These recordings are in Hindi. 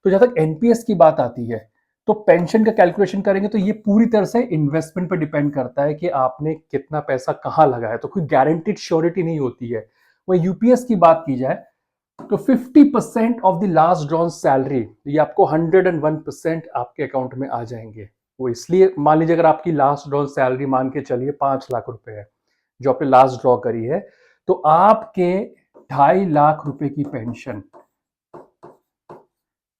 तो जहां तक एनपीएस की बात आती है, तो पेंशन का कैलकुलेशन करेंगे तो ये पूरी तरह से इन्वेस्टमेंट पर डिपेंड करता है कि आपने कितना पैसा कहाँ लगाया, तो कोई गारंटीड श्योरिटी नहीं होती है। वही यूपीएस की बात की जाए तो 50% of the last drawn salary, ये आपको 101% आपके अकाउंट में आ जाएंगे। वो इसलिए, मान लीजिए अगर आपकी लास्ट ड्रॉन सैलरी मान के चलिए 5 लाख रुपए है जो आपने लास्ट ड्रॉ करी है, तो आपके 2.5 लाख रुपए की पेंशन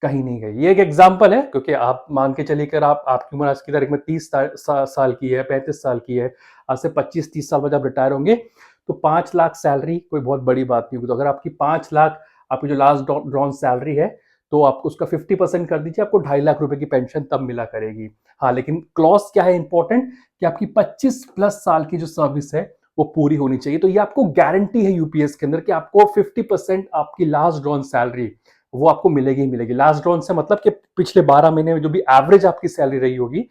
कहीं नहीं गई। ये एक एग्जाम्पल है, क्योंकि आप मान के चलिए कर आपकी उम्र आज की तारीख में 30 साल की है, 35 साल की है, आज से 25-30 साल बाद आप रिटायर होंगे, तो 5 लाख सैलरी कोई बहुत बड़ी बात नहीं होगी। तो अगर आपकी 5 लाख आपकी जो लास्ट ड्रॉन सैलरी है, तो आपको उसका 50% कर दीजिए, आपको 2.5 लाख रुपए की पेंशन तब मिला करेगी। हाँ, लेकिन क्लॉज क्या है इंपॉर्टेंट, कि आपकी 25+ साल की जो सर्विस है वो पूरी होनी चाहिए। तो ये आपको गारंटी है यूपीएस के अंदर कि आपको 50% आपकी लास्ट ड्रॉन सैलरी वो आपको मिलेगी ही मिलेगी। लास्ट ड्रॉन से मतलब कि पिछले 12 महीने में जो भी एवरेज आपकी सैलरी रही होगी,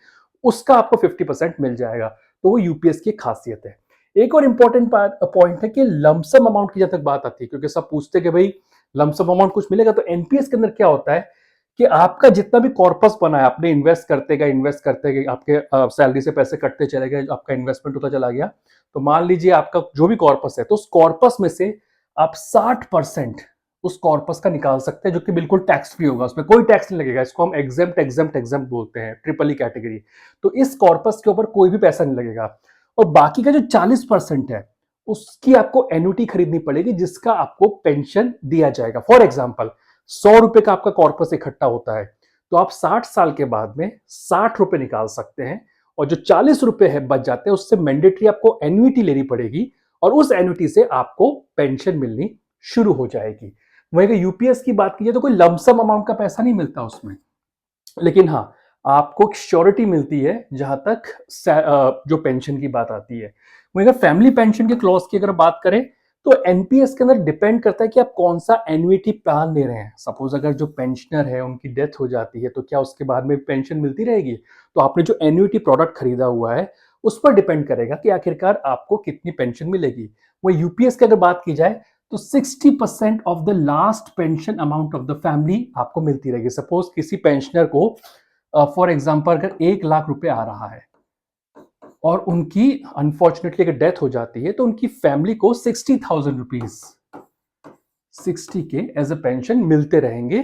उसका आपको 50% मिल जाएगा। तो वो यूपीएस की खासियत है। एक और इंपॉर्टेंट पॉइंट है कि लमसम अमाउंट की जब तक बात आती है, क्योंकि सब पूछते हैं कि भाई लमसम अमाउंट कुछ मिलेगा, तो एनपीएस के अंदर क्या होता है कि आपका जितना भी कॉर्पस बना है, आपने इन्वेस्ट करते गए, आपके सैलरी से पैसे कटते चले गए, आपका इन्वेस्टमेंट होता चला गया, तो मान लीजिए आपका जो भी कॉर्पस है, तो उस कॉर्पस में से आप 60% उस कॉर्पस का निकाल सकते हैं, जो कि बिल्कुल टैक्स फ्री होगा, उसमें कोई टैक्स नहीं लगेगा। इसको हम एग्जेम्प्ट बोलते हैं, ट्रिपल ई कैटेगरी। तो इस कॉर्पस के ऊपर कोई भी पैसा नहीं लगेगा। और बाकी का जो 40% है, उसकी आपको एन्युटी खरीदनी पड़ेगी, जिसका आपको पेंशन दिया जाएगा। फॉर एग्जाम्पल, 100 रुपए का आपका कॉर्पस इकट्ठा होता है, तो आप 60 साल के बाद में 60 रुपए निकाल सकते हैं, और जो 40 रुपए है बच जाते हैं, उससे मैंडेटरी आपको एन्युटी लेनी पड़ेगी, और उस एन्युटी से आपको पेंशन मिलनी शुरू हो जाएगी। वहीं अगर यूपीएस की बात कीजिए तो कोई लमसम अमाउंट का पैसा नहीं मिलता उसमें, लेकिन हाँ, आपको श्योरिटी मिलती है जहां तक जो पेंशन की बात आती है। वहीं अगर फैमिली पेंशन के क्लॉज की अगर बात करें, तो एनपीएस के अंदर डिपेंड करता है कि आप कौन सा एन्युटी प्लान ले रहे हैं। सपोज अगर जो पेंशनर है उनकी डेथ हो जाती है, तो क्या उसके बाद में पेंशन मिलती रहेगी? तो आपने जो एन्युटी प्रोडक्ट खरीदा हुआ है, उस पर डिपेंड करेगा कि आखिरकार आपको कितनी पेंशन मिलेगी। वही यूपीएस की अगर बात की जाए, तो 60% of the last pension amount of the family आपको मिलती रहेगी। सपोज किसी पेंशनर को फॉर एग्जाम्पल अगर 1 लाख रुपए आ रहा है, और उनकी अनफॉर्चुनेटली अगर डेथ हो जाती है, तो उनकी फैमिली को 60,000 रुपीज 60 के एज ए पेंशन मिलते रहेंगे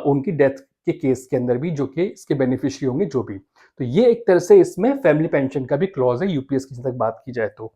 उनकी डेथ के केस के अंदर भी, जो कि इसके बेनिफिशियरी होंगे जो भी। तो ये एक तरह से इसमें फैमिली पेंशन का भी क्लॉज है यूपीएस की जब तक बात की जाए तो।